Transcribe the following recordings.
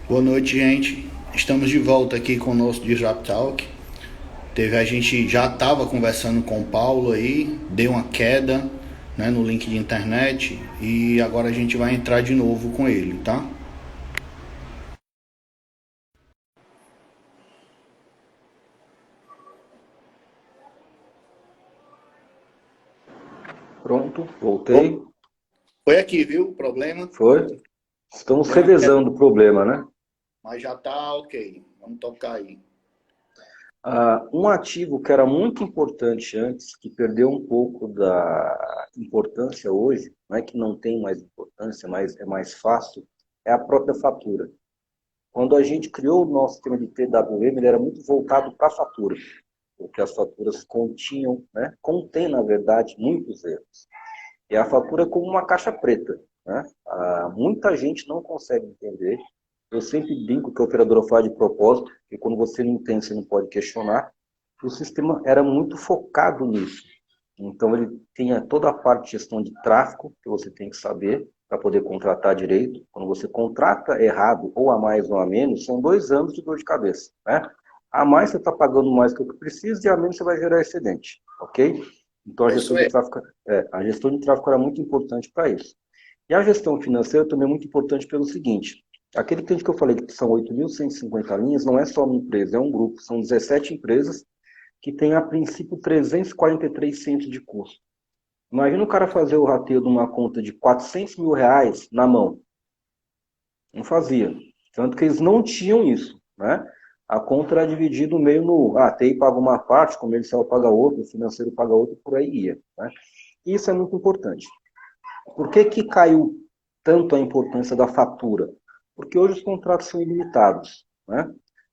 Boa noite, gente. Estamos de volta aqui com o nosso Disrupt Talk. A gente já estava conversando com o Paulo aí, deu uma queda, né, no link de internet e agora a gente vai entrar de novo com ele, tá? Pronto, voltei. Foi aqui, viu? O problema Foi. Estamos deu uma queda, revezando o problema, né? mas já tá ok. Vamos tocar aí. Um ativo que era muito importante antes, que perdeu um pouco da importância hoje, não é que não tem mais importância, mas é mais fácil, é a própria fatura. Quando a gente criou o nosso sistema de TWM, ele era muito voltado para a fatura, porque as faturas continham, né? Contém, na verdade, muitos erros. E a fatura é como uma caixa preta, né? Muita gente não consegue entender. Eu sempre brinco que a operadora faz de propósito, que quando você não entende, você não pode questionar. O sistema era muito focado nisso. Então, ele tinha toda a parte de gestão de tráfego, que você tem que saber para poder contratar direito. Quando você contrata errado, ou a mais ou a menos, são 2 anos de dor de cabeça, né? A mais você está pagando mais do que o que precisa e a menos você vai gerar excedente, ok? Então, É isso aí. a gestão de tráfego era muito importante para isso. E a gestão financeira também é muito importante pelo seguinte, aquele cliente que eu falei que são 8.150 linhas, não é só uma empresa, é um grupo, são 17 empresas que têm, a princípio, 343 centos de custo. Imagina o cara fazer o rateio de uma conta de 400 mil reais na mão. Não fazia. Tanto que eles não tinham isso, né? A conta era dividida meio no, TI paga uma parte, comercial paga outra, o financeiro paga outra, por aí ia, né? Isso é muito importante. Por que que caiu tanto a importância da fatura? Porque hoje os contratos são ilimitados, né?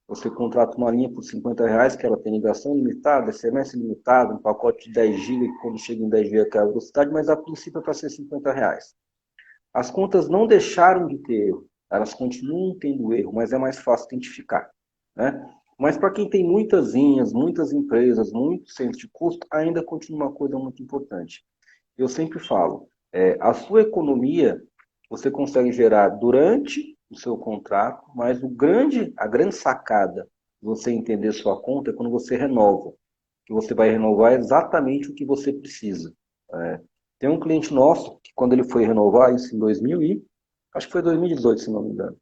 Você contrata uma linha por R$ 50, que ela tem ligação limitada, SMS limitado, um pacote de 10 GB, que quando chega em 10 GB é a velocidade, mas a princípio é para ser R$ 50. As contas não deixaram de ter erro, elas continuam tendo erro, mas é mais fácil identificar, né? Mas para quem tem muitas linhas, muitas empresas, muitos centros de custo, ainda continua uma coisa muito importante. Eu sempre falo, a sua economia você consegue gerar durante o seu contrato, mas a grande sacada de você entender sua conta é quando você renova, que você vai renovar exatamente o que você precisa. É, tem um cliente nosso que quando ele foi renovar isso em 2000 acho que foi 2018, se não me engano,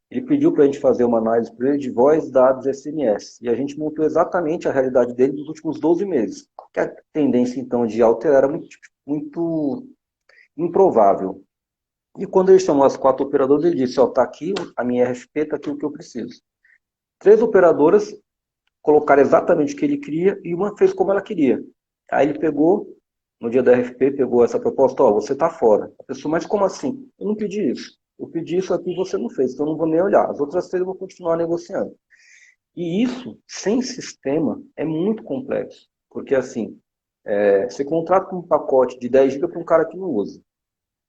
ele pediu para a gente fazer uma análise para ele de voz, dados e SMS. E a gente montou exatamente a realidade dele dos últimos 12 meses. Que a tendência, então, de alterar era muito improvável. E quando ele chamou as 4 operadoras, ele disse, está aqui a minha RFP, está aqui o que eu preciso. 3 operadoras colocaram exatamente o que ele queria e uma fez como ela queria. Aí ele pegou, no dia da RFP, pegou essa proposta, você está fora. A pessoa, mas como assim? Eu não pedi isso. Eu pedi isso aqui e você não fez, então eu não vou nem olhar. As outras 3 eu vou continuar negociando. E isso, sem sistema, é muito complexo. Porque assim, você contrata um pacote de 10 GB para um cara que não usa.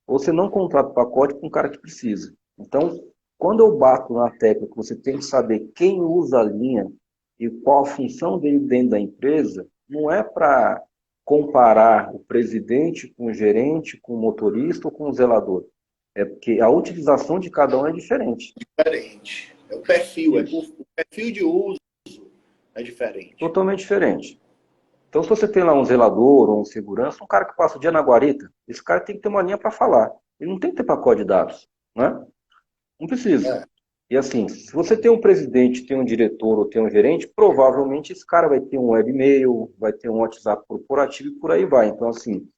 Ou você não contrata o pacote para um cara que precisa. Então, quando eu bato na tecla que você tem que saber quem usa a linha e qual a função dele dentro da empresa, não é para comparar o presidente com o gerente, com o motorista ou com o zelador. É porque a utilização de cada um é diferente. Diferente. É o perfil, Isso. o perfil de uso é diferente. Totalmente diferente. Então, se você tem lá um zelador ou um segurança, um cara que passa o dia na guarita, esse cara tem que ter uma linha para falar. Ele não tem que ter pacote de dados, né? Não precisa. É, E assim, se você tem um presidente, tem um diretor ou tem um gerente, provavelmente esse cara vai ter um webmail, vai ter um WhatsApp corporativo e por aí vai. Então, assim,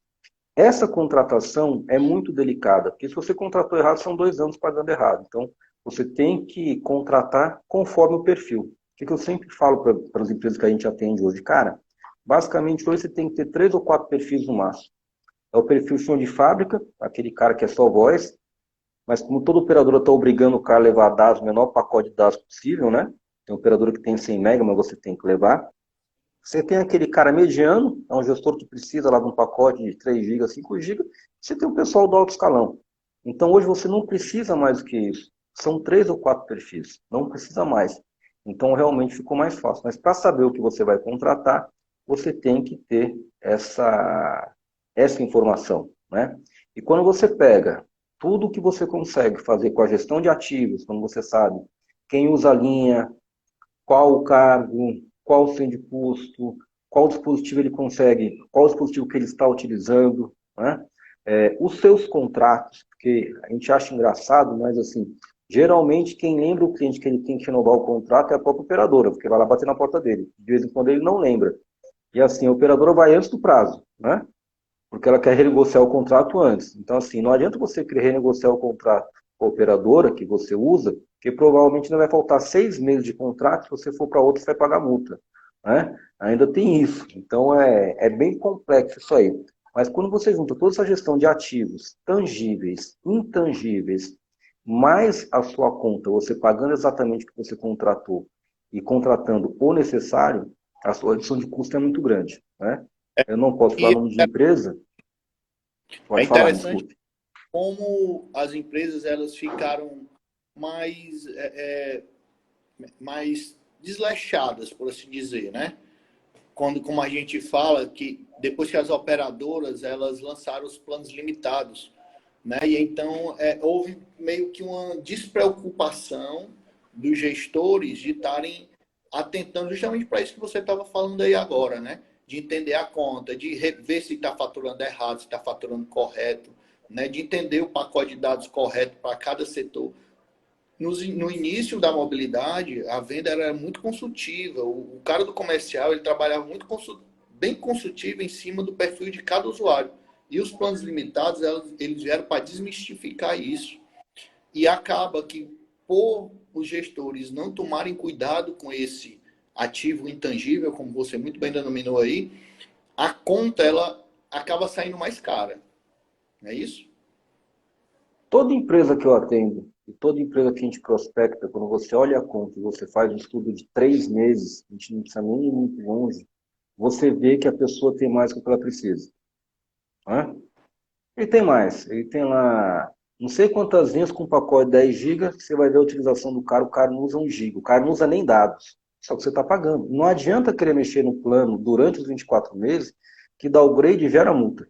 essa contratação é muito delicada, porque se você contratou errado, são 2 anos pagando errado. Então, você tem que contratar conforme o perfil. O que eu sempre falo para as empresas que a gente atende hoje? Cara, basicamente hoje você tem que ter 3 ou 4 perfis no máximo. É o perfil chão de fábrica, aquele cara que é só voz, mas como toda operadora está obrigando o cara a levar dados, o menor pacote de dados possível, né? Tem operadora que tem 100 mega, mas você tem que levar. Você tem aquele cara mediano, é um gestor que precisa lá de um pacote de 3 GB, 5 GB. Você tem o pessoal do alto escalão. Então hoje você não precisa mais do que isso. São 3 ou 4 perfis, não precisa mais. Então realmente ficou mais fácil. Mas para saber o que você vai contratar, você tem que ter essa informação, né? E quando você pega tudo que você consegue fazer com a gestão de ativos, quando você sabe quem usa a linha, qual o cargo, qual o fim de custo, qual dispositivo ele consegue, qual dispositivo que ele está utilizando, né? Os seus contratos, porque a gente acha engraçado, mas assim, geralmente quem lembra o cliente que ele tem que renovar o contrato é a própria operadora, porque vai lá bater na porta dele. De vez em quando ele não lembra. E assim, a operadora vai antes do prazo, né? Porque ela quer renegociar o contrato antes. Então, assim, não adianta você querer renegociar o contrato com a operadora que você usa, porque provavelmente não vai faltar 6 meses de contrato, se você for para outra, você vai pagar multa. Né? Ainda tem isso. Então, é bem complexo isso aí. Mas quando você junta toda essa gestão de ativos tangíveis, intangíveis, mais a sua conta, você pagando exatamente o que você contratou e contratando o necessário, a sua redução de custo é muito grande. Né? Eu não posso falar E nome de empresa, é pode falar, interessante desculpe. como as empresas elas ficaram mais, mais desleixadas, por assim dizer, né? Quando, como a gente fala, que depois que as operadoras elas lançaram os planos limitados, né? E então houve meio que uma despreocupação dos gestores de estarem atentando justamente para isso que você estava falando aí agora, né? De entender a conta, de ver se está faturando errado, se está faturando correto, né? De entender o pacote de dados correto para cada setor. No início da mobilidade, a venda era muito consultiva. O cara do comercial ele trabalhava muito bem consultivo em cima do perfil de cada usuário. E os planos limitados, eles vieram para desmistificar isso. E acaba que, por os gestores não tomarem cuidado com esse ativo intangível, como você muito bem denominou aí, a conta ela acaba saindo mais cara. Não é isso? Toda empresa que eu atendo, e toda empresa que a gente prospecta, quando você olha a conta e você faz um estudo de 3 meses, a gente não precisa nem ir muito longe, você vê que a pessoa tem mais do que ela precisa. Né? Ele tem mais, ele tem lá não sei quantas linhas com pacote de 10 GB, você vai ver a utilização do cara, o cara não usa 1 GB, o cara não usa nem dados, só que você está pagando. Não adianta querer mexer no plano durante os 24 meses, que dá o grade e gera multa.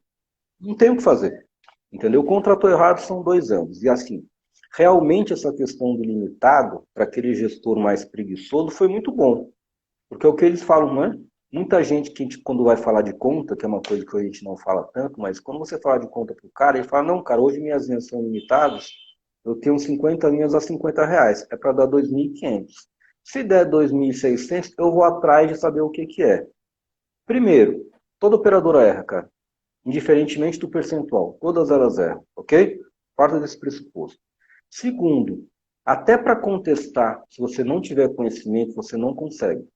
Não tem o que fazer. Entendeu? Contratou errado são 2 anos. E assim, realmente essa questão do limitado, para aquele gestor mais preguiçoso, foi muito bom. Porque é o que eles falam, não é? Muita gente que a gente, quando vai falar de conta, que é uma coisa que a gente não fala tanto, mas quando você fala de conta para o cara, ele fala, não, cara, hoje minhas linhas são limitadas, eu tenho 50 linhas a R$ 50, é para dar 2.500. Se der 2.600, eu vou atrás de saber o que que é. Primeiro, toda operadora erra, cara. Indiferentemente do percentual, todas elas erram, ok? Parta desse pressuposto. Segundo, até para contestar, se você não tiver conhecimento, você não consegue.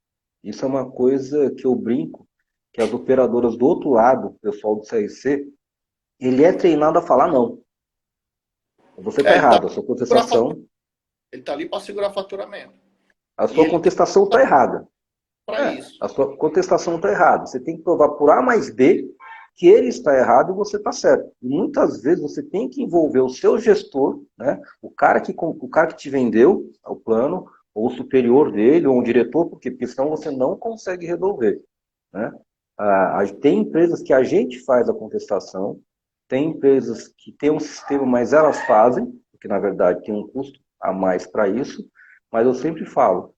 Isso é uma coisa que eu brinco, que as operadoras do outro lado, o pessoal do CRC, ele é treinado a falar não. Você está Ele está errado, ele tá ali para segurar faturamento. a E sua ele tem contestação está errada. para isso. A sua contestação está errada. Você tem que provar por A mais B que ele está errado e você está certo. E muitas vezes você tem que envolver o seu gestor, né, o cara que te vendeu o plano, ou o superior dele, ou o diretor, porque senão você não consegue resolver. Né? Tem empresas que a gente faz a contestação, tem empresas que têm um sistema, mas elas fazem, porque na verdade tem um custo a mais para isso, mas eu sempre falo,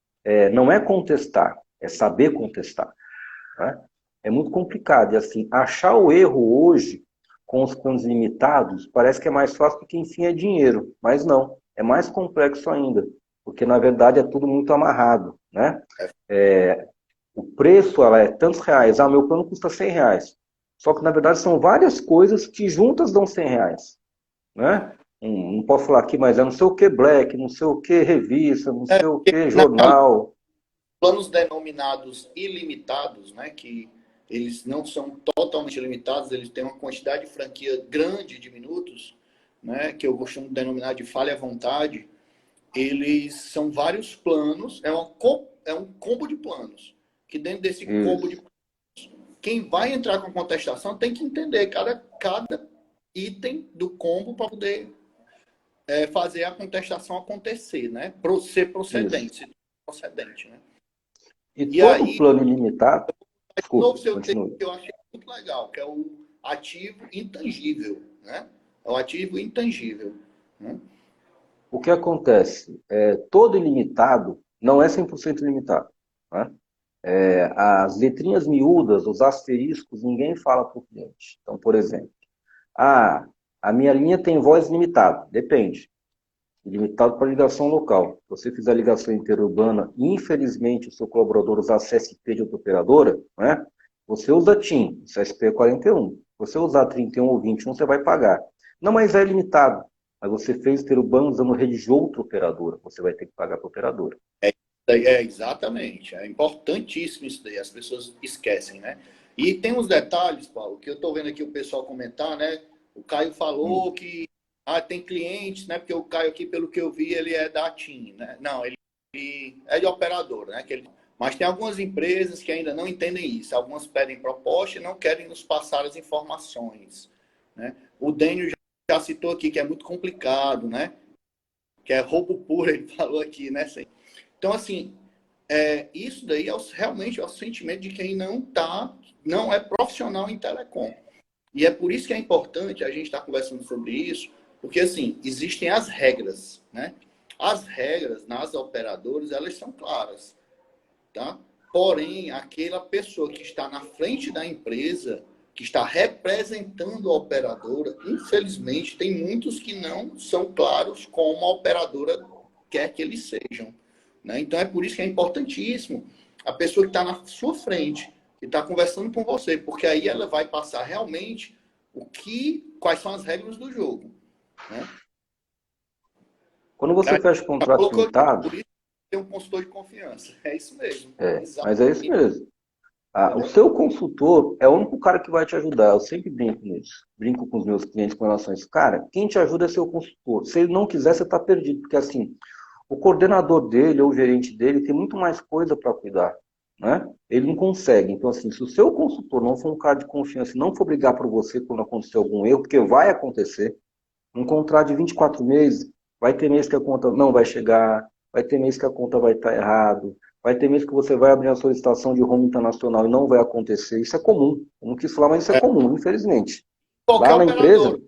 não é contestar, é saber contestar. Né? É muito complicado. E assim, achar o erro hoje, com os planos limitados, parece que é mais fácil porque, enfim, é dinheiro. Mas não, é mais complexo ainda. Porque, na verdade, é tudo muito amarrado. Né? O preço ela é tantos reais. Meu plano custa R$ 100. Só que, na verdade, são várias coisas que juntas dão R$ 100. Né? Não posso falar aqui, mas é não sei o que Black, não sei o que revista, não sei o que Na jornal. planos denominados ilimitados, né, que eles não são totalmente limitados, eles têm uma quantidade de franquia grande de minutos, né, que eu costumo denominar de falha à vontade. Eles são vários planos, é um combo de planos, que dentro desse combo de Isso. quem vai entrar com contestação tem que entender cada item do combo para poder fazer a contestação acontecer, né? Ser Isso. procedente, né? E E todo aí, plano ilimitado, o novo desculpe, seu termo continue. que eu achei muito legal, que é o ativo intangível, né? É o ativo intangível, né? O que acontece? Todo ilimitado não é 100% ilimitado. Né? As letrinhas miúdas, os asteriscos, ninguém fala para o cliente. Então, por exemplo, ah, a minha linha tem voz limitada. Depende. Limitado para ligação local. Se você fizer ligação interurbana, infelizmente o seu colaborador usar CSP de outra operadora, né? Você usa TIM, CSP é 41. Se você usar 31 ou 21, você vai pagar. Não, mas é limitado. Mas você fez interurbano usando rede de outra operadora, você vai ter que pagar para a operadora. Exatamente. É importantíssimo isso daí. As pessoas esquecem, né? E tem uns detalhes, Paulo, que eu estou vendo aqui o pessoal comentar, né? O Caio falou que tem clientes, né? Porque o Caio aqui, pelo que eu vi, ele é da TIM, né? Não, ele é de operadora, né? Mas tem algumas empresas que ainda não entendem isso. Algumas pedem proposta e não querem nos passar as informações, né? O Dênio já citou aqui que é muito complicado, né? Que é roubo puro, ele falou aqui, né? Então, assim, isso daí realmente é o sentimento de quem não é profissional em telecom. E é por isso que é importante a gente estar conversando sobre isso, porque, assim, existem as regras, né? As regras nas operadoras, elas são claras, tá? Porém, aquela pessoa que está na frente da empresa, que está representando a operadora, infelizmente, tem muitos que não são claros como a operadora quer que eles sejam. Né? Então, é por isso que é importantíssimo a pessoa que está na sua frente, que está conversando com você, porque aí ela vai passar realmente quais são as regras do jogo. Né? Quando você fecha o Já contrato colocou limitado, por isso tem um consultor de confiança. É isso mesmo. mas é isso Exatamente. mesmo. O Entendeu? seu consultor é o único cara que vai te ajudar. Eu sempre brinco nisso. Brinco com os meus clientes com relação a isso. Cara, quem te ajuda é seu consultor. Se ele não quiser, você está perdido. Porque assim, o coordenador dele ou o gerente dele tem muito mais coisa para cuidar. Né? Ele não consegue. Então, assim, se o seu consultor não for um cara de confiança e não for brigar por você quando acontecer algum erro, porque vai acontecer, um contrato de 24 meses, vai ter mês que a conta não vai chegar, vai ter mês que a conta vai estar errado, vai ter mês que você vai abrir a solicitação de home internacional e não vai acontecer. Isso é comum. Eu não quis falar, mas isso é comum, infelizmente. Qualquer Lá na empresa, operador,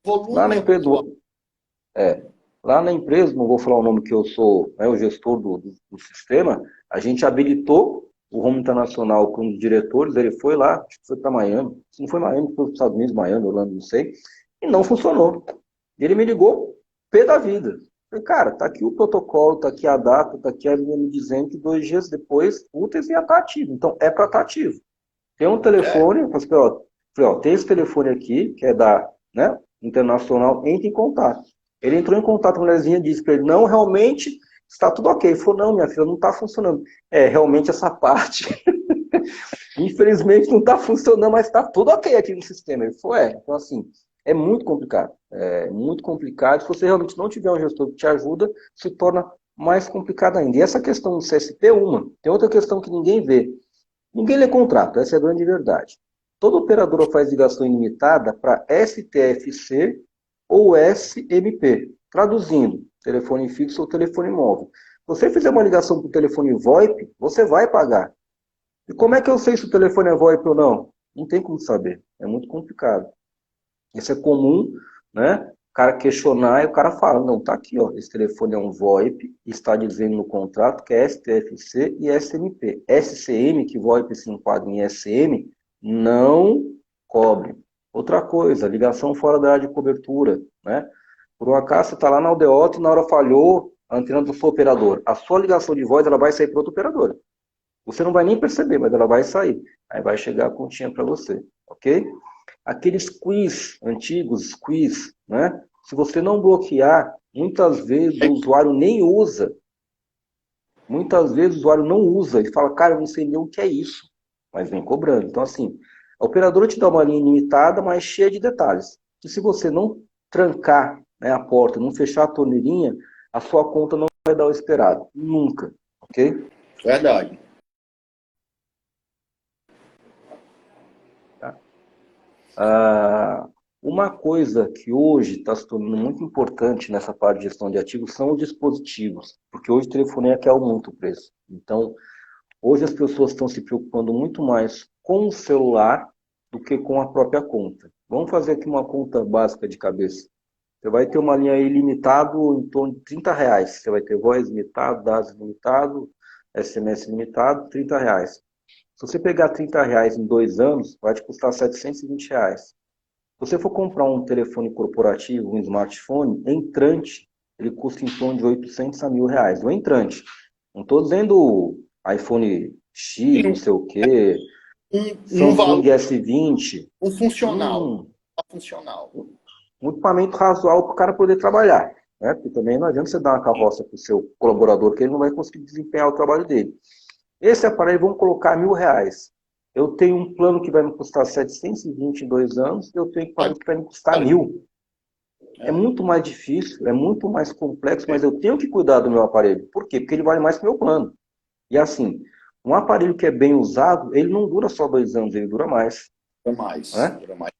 o lá volume na é muito empresa, alto. é, lá na empresa, não vou falar o nome que eu sou, o gestor do sistema, a gente habilitou o home internacional com os diretores, ele foi lá, acho que foi para Miami, se não foi Miami, foi para os Estados Unidos, Miami, Orlando, não sei, e não funcionou. E ele me ligou, pé da vida. Falei, cara, tá aqui o protocolo, tá aqui a data, tá aqui a linha me dizendo que 2 dias depois, úteis ia estar ativo. Então, é para estar ativo. Tem um telefone, eu falei, ó, tem esse telefone aqui, que é da, né, internacional, entre em contato. Ele entrou em contato com a mulherzinha e disse para ele, não, realmente está tudo ok. Ele falou, não, minha filha, não está funcionando. Realmente essa parte, infelizmente não está funcionando, mas está tudo ok aqui no sistema. Ele falou, então assim, é muito complicado. É muito complicado. Se você realmente não tiver um gestor que te ajuda, se torna mais complicado ainda. E essa questão do CSP é uma. Tem outra questão que ninguém vê. Ninguém lê contrato, essa é a grande verdade. Toda operadora faz ligação ilimitada para STFC ou SMP. Traduzindo, telefone fixo ou telefone móvel. Se você fizer uma ligação para o telefone VoIP, você vai pagar. E como é que eu sei se o telefone é VoIP ou não? Não tem como saber. É muito complicado. Isso é comum, né? O cara questionar e o cara fala, não, tá aqui, ó, esse telefone é um VoIP, está dizendo no contrato que é STFC e SMP. SCM, que VoIP se enquadra em SM, não cobre. Outra coisa, ligação fora da área de cobertura, né? Por um acaso você está lá na aldeota e na hora falhou a antena do seu operador. A sua ligação de voz ela vai sair para outra operadora. Você não vai nem perceber, mas ela vai sair. Aí vai chegar a continha para você, ok? Aqueles quiz antigos, quiz, né? Se você não bloquear, muitas vezes o usuário nem usa. Muitas vezes o usuário não usa. Ele fala, cara, eu não sei nem o que é isso. Mas vem cobrando. Então, assim, a operadora te dá uma linha limitada, mas cheia de detalhes. E se você não trancar, né, a porta, não fechar a torneirinha, a sua conta não vai dar o esperado. Nunca. Ok? Verdade. Ah, uma coisa que hoje está se tornando muito importante nessa parte de gestão de ativos são os dispositivos, porque hoje o telefonia quer muito o preço. Então, hoje as pessoas estão se preocupando muito mais com o celular do que com a própria conta. Vamos fazer aqui uma conta básica de cabeça. Você vai ter uma linha ilimitado em torno de R$ 30. Você vai ter voz limitado, dados limitados, SMS limitado, R$ 30. Se você pegar R$ 30 em 2 anos, vai te custar R$ 720. Se você for comprar um telefone corporativo, um smartphone, entrante, ele custa em torno de 800 a R$ 1.000. O entrante. Não estou dizendo iPhone X, não Sim, sei o quê, um valor, Samsung S20, um funcional. um, Funcional. um equipamento razoável para o cara poder trabalhar. Né? Porque também não adianta você dar uma carroça para o seu colaborador que ele não vai conseguir desempenhar o trabalho dele. Esse aparelho, vamos colocar R$ 1.000. Eu tenho um plano que vai me custar 720 em 2 anos, eu tenho um equipamento que vai me custar 1.000. É muito mais difícil, é muito mais complexo, mas eu tenho que cuidar do meu aparelho. Por quê? Porque ele vale mais que o meu plano. E assim, um aparelho que é bem usado, ele não dura só 2 anos, ele dura mais. Dura mais. Né? Dura mais.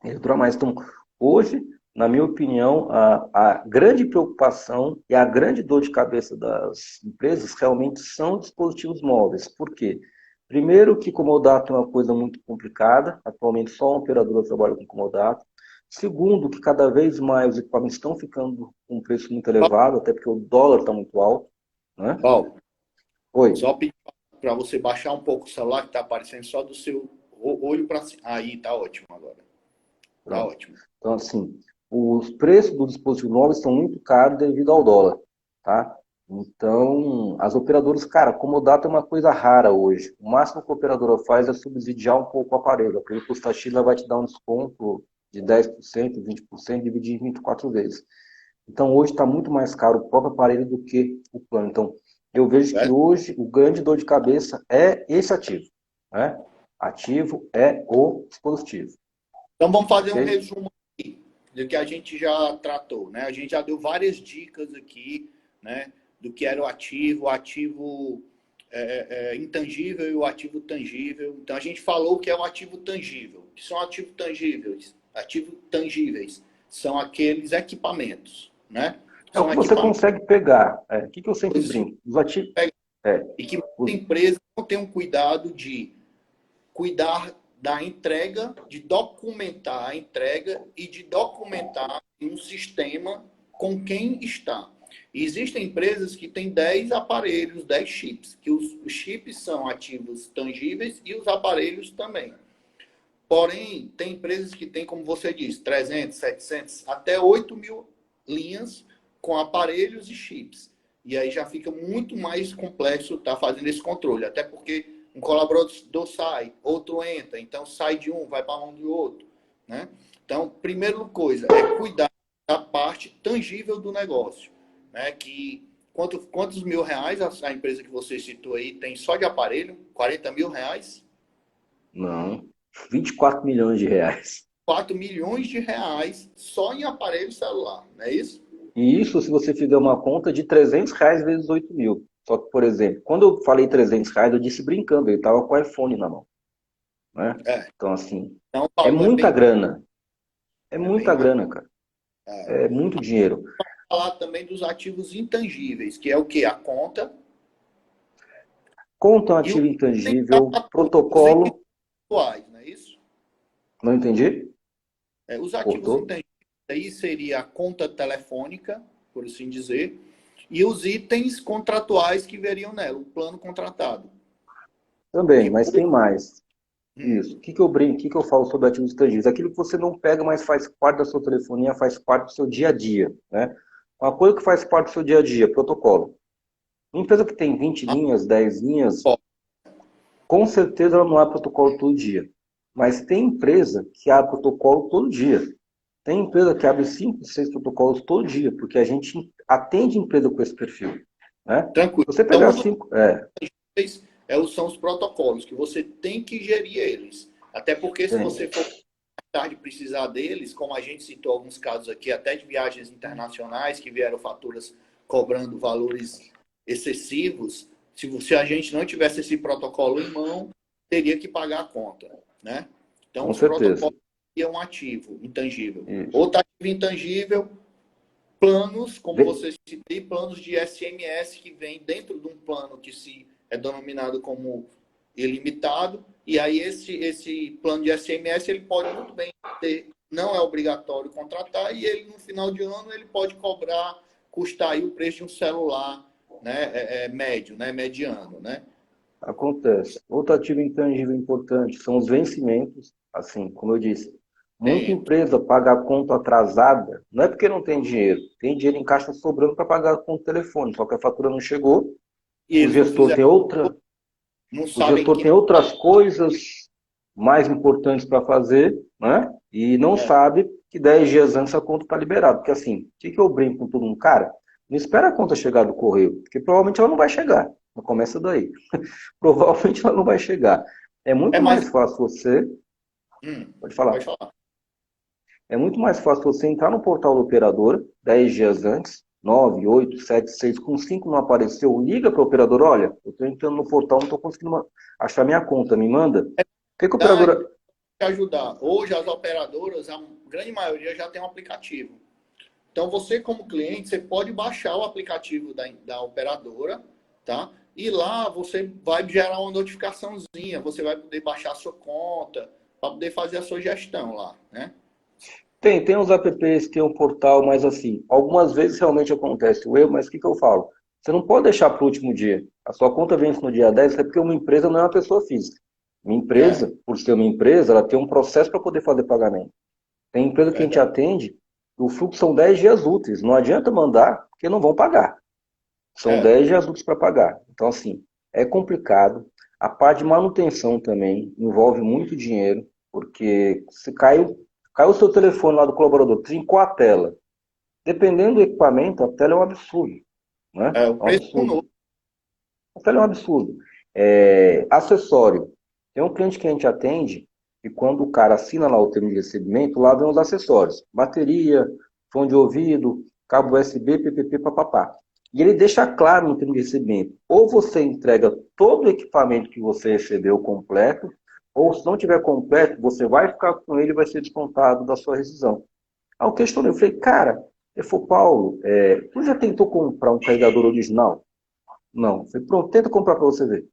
Ele dura mais. Então, hoje, na minha opinião, a grande preocupação e a grande dor de cabeça das empresas realmente são dispositivos móveis. Por quê? Primeiro que comodato é uma coisa muito complicada, atualmente só uma operadora trabalha com comodato. Segundo, que cada vez mais os equipamentos estão ficando com um preço muito elevado, até porque o dólar está muito alto. Né? Paulo, Oi. só pedir para você baixar um pouco o celular, que está aparecendo só do seu olho para cima. Aí, tá ótimo agora. Tá Pronto. ótimo. Então, assim, os preços dos dispositivos móveis estão muito caros devido ao dólar, tá? Então, as operadoras, cara, comodato é uma coisa rara hoje. O máximo que a operadora faz é subsidiar um pouco o aparelho. O aparelho custa X, ela vai te dar um desconto de 10%, 20%, dividir em 24 vezes. Então, hoje está muito mais caro o próprio aparelho do que o plano. Então, eu vejo que Certo? hoje o grande dor de cabeça é esse ativo, né? Ativo é o dispositivo. Então vamos fazer um Ok? resumo aqui do que a gente já tratou, né? A gente já deu várias dicas aqui, né? Do que era o ativo intangível e o ativo tangível. Então a gente falou que é um ativo tangível. O que são ativos tangíveis? Ativos tangíveis são aqueles equipamentos, né? É o São que você equipamentos consegue pegar. O que eu sempre que brinco? Os ativos. É, e que os, muitas empresas não têm um cuidado de cuidar da entrega, de documentar a entrega e de documentar um sistema com quem está. E existem empresas que têm 10 aparelhos, 10 chips, que os chips são ativos tangíveis e os aparelhos também. Porém, tem empresas que têm, como você disse, 300, 700, até 8.000 linhas com aparelhos e chips. E aí já fica muito mais complexo estar fazendo esse controle. Até porque um colaborador sai, outro entra. Então sai de um, vai para a mão do outro. Né? Então, primeira coisa é cuidar da parte tangível do negócio. Né? Que quantos mil reais a empresa que você citou aí tem só de aparelho? 40 mil reais? não, 24 milhões de reais. 4 milhões de reais só em aparelho celular, não é isso? E isso se você fizer uma conta de R$ 300 vezes 8.000. Só que, por exemplo, quando eu falei R$ 300, eu disse brincando, ele estava com o iPhone na mão. Né? É. Então, assim, Então, é Paulo, muita grana. É é bem muita mais. grana, cara. É. É muito dinheiro. Falar também dos ativos intangíveis, que é o que? A conta Conta um e o ativo tem intangível, os protocolo. intelectuais, não é isso? Não entendi? Os ativos Cortou? intangíveis aí seria a conta telefônica, por assim dizer, e os itens contratuais que veriam nela, o plano contratado. Também, Que, mas tem mais. hum, Isso. O que que eu brinco? O que que eu falo sobre ativos tangíveis? Aquilo que você não pega, mas faz parte da sua telefonia, faz parte do seu dia a dia, né? Uma coisa que faz parte do seu dia a dia, protocolo. Uma empresa que tem 20 linhas, 10 linhas, ó, com certeza ela não abre protocolo todo dia. Mas tem empresa que abre protocolo todo dia. Tem empresa que abre 5, 6 protocolos todo dia, porque a gente atende empresa com esse perfil, né? Se tranquilo. você Então, pegar 5, são os protocolos, que você tem que gerir eles. Até porque se tem. você for tarde precisar deles, como a gente citou alguns casos aqui, até de viagens internacionais, que vieram faturas cobrando valores excessivos, se a gente não tivesse esse protocolo em mão, teria que pagar a conta. Né? Então, Com os certeza. protocolos é um ativo intangível. Isso. Outro ativo intangível, planos, como Vê- você citou, planos de SMS que vem dentro de um plano que se é denominado como ilimitado, e aí esse plano de SMS ele pode muito bem ter não é obrigatório contratar e ele no final de ano ele pode cobrar, custar aí o preço de um celular, né, médio, né, mediano, né? Acontece. Outro ativo intangível importante são os vencimentos. Assim, como eu disse, muita Tem. empresa paga a conta atrasada, não é porque não tem dinheiro em caixa sobrando para pagar a conta do telefone, só que a fatura não chegou, E o eles não gestor fizeram, tem outra, não o sabem gestor que tem outras coisas mais importantes para fazer, né? E não é, sabe que 10 dias antes a conta está liberada. Porque assim, o que, que eu brinco com todo mundo? Cara, não espera a conta chegar do correio, porque provavelmente ela não vai chegar. Não começa daí. Provavelmente ela não vai chegar. É é muito mais. mais fácil você, pode falar, Pode falar. é muito mais fácil você entrar no portal da operadora 10 dias antes, 9, 8, 7, 6, com 5 não apareceu, liga para a operadora, olha, eu estou entrando no portal, não estou conseguindo achar minha conta, me manda. O que, que a Verdade, operadora... te ajudar. Hoje as operadoras, a grande maioria já tem um aplicativo. Então você como cliente, você pode baixar o aplicativo da operadora, tá? E lá você vai gerar uma notificaçãozinha, você vai poder baixar a sua conta, para poder fazer a sua gestão lá, né? Tem uns apps, tem um portal, mas assim, algumas vezes realmente acontece o erro, mas o que, que eu falo? Você não pode deixar para o último dia. A sua conta vence no dia 10, é porque uma empresa não é uma pessoa física. Uma É, empresa, por ser uma empresa, ela tem um processo para poder fazer pagamento. Tem empresa que a gente verdade. atende, o fluxo são 10 dias úteis. Não adianta mandar, porque não vão pagar. São É, 10 dias úteis para pagar. Então, assim, é complicado. A parte de manutenção também envolve muito dinheiro, porque se caiu o seu telefone lá do colaborador, trincou a tela. Dependendo do equipamento, a tela é um absurdo. Né? o É um preço absurdo. novo. A tela é um absurdo. Acessório. Tem um cliente que a gente atende e quando o cara assina lá o termo de recebimento, lá vem os acessórios. Bateria, fone de ouvido, cabo USB, PPP, papapá. E ele deixa claro no termo de recebimento, ou você entrega todo o equipamento que você recebeu completo, ou se não tiver completo, você vai ficar com ele e vai ser descontado da sua rescisão. Aí eu questionei, eu falei, cara, eu falei, Paulo, tu já tentou comprar um carregador original? Não. Eu falei, pronto, tenta comprar para você ver.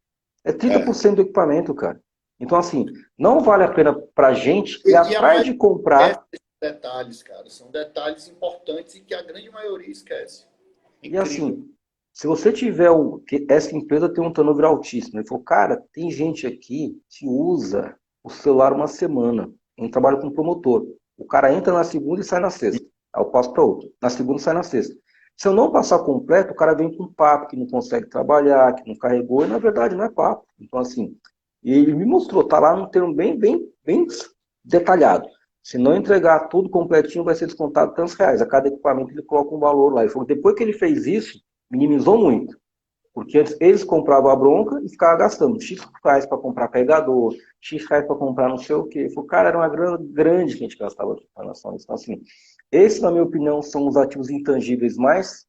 É É. 30% do equipamento, cara. Então, assim, não vale a pena pra gente ir E a atrás maioria de esquece comprar. esses detalhes, cara. São detalhes importantes e que a grande maioria esquece. E Incrível. assim, se você tiver que essa empresa tem um turnover altíssimo. Ele falou, cara, tem gente aqui que usa o celular uma semana. Eu trabalho com promotor. O cara entra na segunda e sai na sexta. Aí eu passo para outro. Na segunda e sai na sexta. Se eu não passar completo, o cara vem com papo que não consegue trabalhar, que não carregou, e na verdade não é papo. Então, assim, e ele me mostrou, tá lá num termo bem detalhado. Se não entregar tudo completinho, vai ser descontado tantos reais. A cada equipamento ele coloca um valor lá. Ele falou, depois que ele fez isso, minimizou muito. Porque antes eles compravam a bronca e ficavam gastando X reais para comprar carregador, X reais para comprar não sei o quê. Ele falou, cara, era uma grana grande que a gente gastava aqui para a nação. Então, assim, esses, na minha opinião, são os ativos intangíveis mais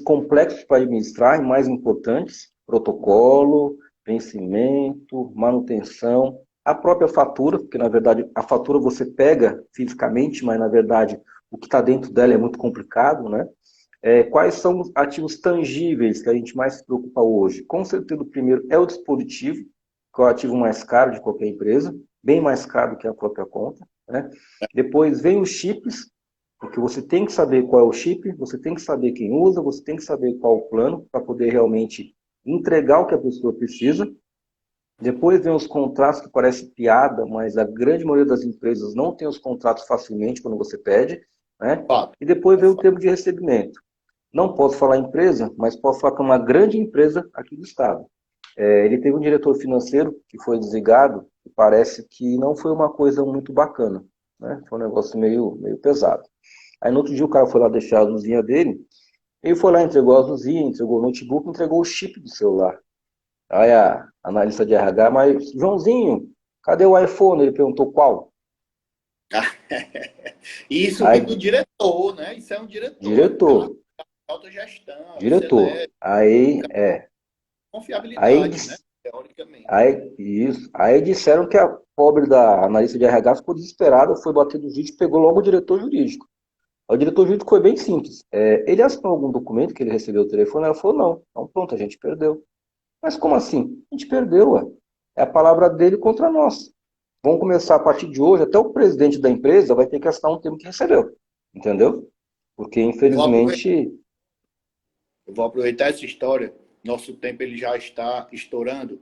complexos para administrar e mais importantes. Protocolo, vencimento, manutenção, a própria fatura, porque na verdade a fatura você pega fisicamente, mas na verdade o que está dentro dela é muito complicado, né? Quais são os ativos tangíveis que a gente mais se preocupa hoje? Com certeza o primeiro é o dispositivo, que é o ativo mais caro de qualquer empresa, bem mais caro que a própria conta, né? Depois vem os chips, porque você tem que saber qual é o chip, você tem que saber quem usa, você tem que saber qual o plano para poder realmente entregar o que a pessoa precisa. Depois vem os contratos, que parece piada, mas a grande maioria das empresas não tem os contratos facilmente quando você pede, né? Fato. E depois É vem o fato. tempo de recebimento. Não posso falar empresa, mas posso falar que é uma grande empresa aqui do estado. Ele teve um diretor financeiro que foi desligado e parece que não foi uma coisa muito bacana, né? Foi um negócio meio pesado. Aí no outro dia o cara foi lá deixar a luzinha dele, ele foi lá, entregou a luzinha, entregou o notebook, entregou o chip do celular. Aí a analista de RH, mas Joãozinho, cadê o iPhone? Ele perguntou qual. E isso vem do Aí, diretor, né? Isso é um diretor, é um cara diretor, de alta gestão, é um diretor. excelente, um Aí, cara de aí, confiabilidade, né? Teoricamente. aí disseram que a pobre da analista de RH ficou desesperada, foi bater no juiz, pegou logo o diretor jurídico. O diretor jurídico foi bem simples. Ele assinou algum documento que ele recebeu o telefone? Ela falou, não. Então pronto, a gente perdeu. Mas como assim? A gente perdeu, ué. É a palavra dele contra nós. vão começar a partir de hoje, até o presidente da empresa vai ter que assinar um termo que recebeu, entendeu? Porque, Eu vou aproveitar, infelizmente, eu vou aproveitar essa história. Nosso tempo ele já está estourando.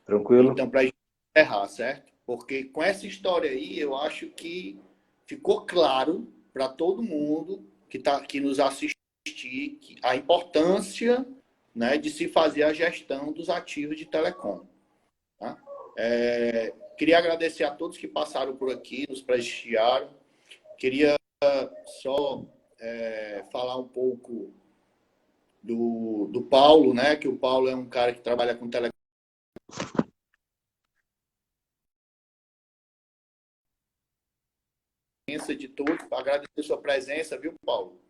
tranquilo. Então, para a gente encerrar, certo? Porque com essa história aí, eu acho que ficou claro para todo mundo que nos assistir que a importância, né, de se fazer a gestão dos ativos de telecom. Tá? Queria agradecer a todos que passaram por aqui, nos prestigiaram. Queria só falar um pouco do Paulo, né? Que o Paulo é um cara que trabalha com telecom de tudo. Agradecer a sua presença, viu, Paulo?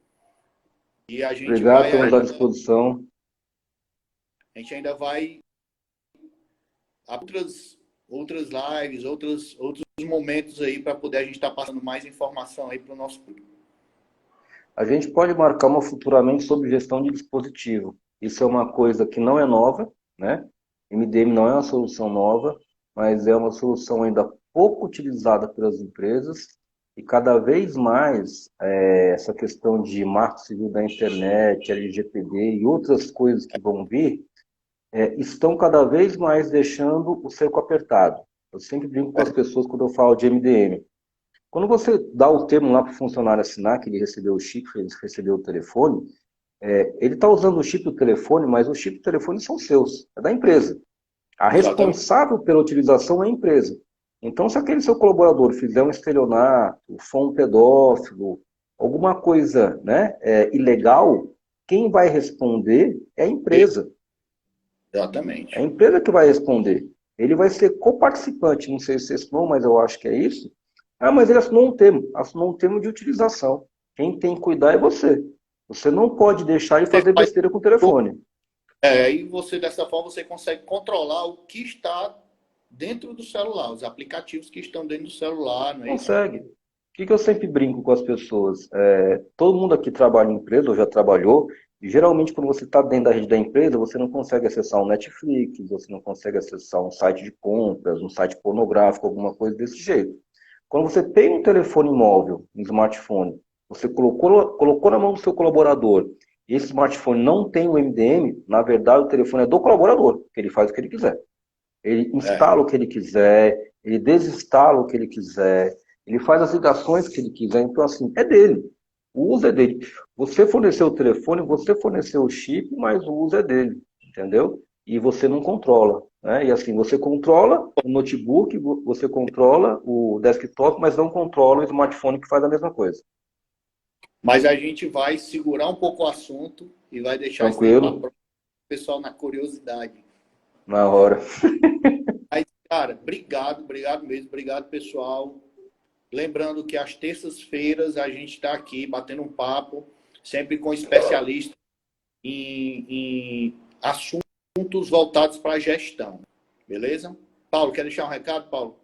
E a gente Obrigado, vai estamos à ainda, disposição. a gente ainda vai a outras lives, outros momentos aí para poder a gente estar passando mais informação aí para o nosso público. A gente pode marcar uma futuramente sobre gestão de dispositivo. Isso é uma coisa que não é nova, né? MDM não é uma solução nova, mas é uma solução ainda pouco utilizada pelas empresas e cada vez mais essa questão de marco civil da internet, LGPD e outras coisas que vão vir, estão cada vez mais deixando o cerco apertado. Eu sempre brinco com as pessoas quando eu falo de MDM. Quando você dá o termo lá para o funcionário assinar, que ele recebeu o chip, ele recebeu o telefone, ele está usando o chip do telefone, mas os chips do telefone são seus, é da empresa. A Exatamente. responsável pela utilização é a empresa. Então, se aquele seu colaborador fizer um estelionato, for um pedófilo, alguma coisa, né, ilegal, quem vai responder é a empresa. É a Exatamente. empresa que vai responder. Ele vai ser coparticipante, não sei se vocês assinou, mas eu acho que é isso. Ah, mas ele assinou um termo de utilização. Quem tem que cuidar é você. Você não pode deixar ele fazer besteira com o telefone. Aí você, dessa forma, você consegue controlar o que está dentro do celular, os aplicativos que estão dentro do celular, não é isso? Consegue. O que eu sempre brinco com as pessoas? Todo mundo aqui trabalha em empresa, ou já trabalhou, e geralmente quando você está dentro da rede da empresa, você não consegue acessar um Netflix, você não consegue acessar um site de compras, um site pornográfico, alguma coisa desse jeito. Quando você tem um telefone móvel, um smartphone, você colocou na mão do seu colaborador, e esse smartphone não tem o MDM, na verdade o telefone é do colaborador, que ele faz o que ele quiser. Ele É, instala o que ele quiser, ele desinstala o que ele quiser, ele faz as ligações que ele quiser, então assim, é dele. O uso é dele. Você forneceu o telefone, você forneceu o chip, mas o uso é dele, entendeu? E você não controla, né? E assim, você controla o notebook, você controla o desktop, mas não controla o smartphone que faz a mesma coisa. mas a gente vai segurar um pouco o assunto e vai deixar isso daí para Tranquilo? o pessoal na curiosidade. Na hora. Mas, cara, obrigado mesmo, obrigado, pessoal. Lembrando que às terças-feiras a gente está aqui batendo um papo, sempre com especialistas em assuntos voltados para a gestão. Beleza? Paulo, quer deixar um recado, Paulo?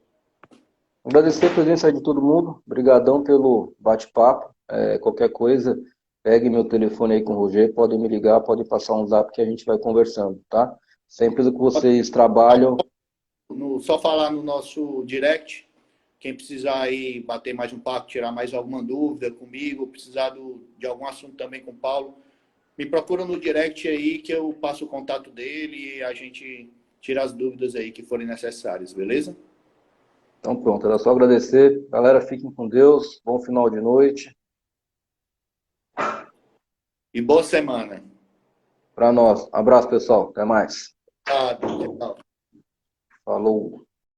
Agradecer a presença de todo mundo. Obrigadão pelo bate-papo. Qualquer coisa, pegue meu telefone aí com o Roger, podem me ligar, podem passar um zap que a gente vai conversando, tá? Se a empresa que vocês trabalham, Só falar no nosso direct. Quem precisar aí bater mais um papo, tirar mais alguma dúvida comigo, precisar de algum assunto também com o Paulo, me procura no direct aí que eu passo o contato dele e a gente tira as dúvidas aí que forem necessárias, beleza? então pronto, era só agradecer. Galera, fiquem com Deus, bom final de noite. E boa semana. Para nós. Abraço, pessoal. Até mais. Tá, tchau. Falou.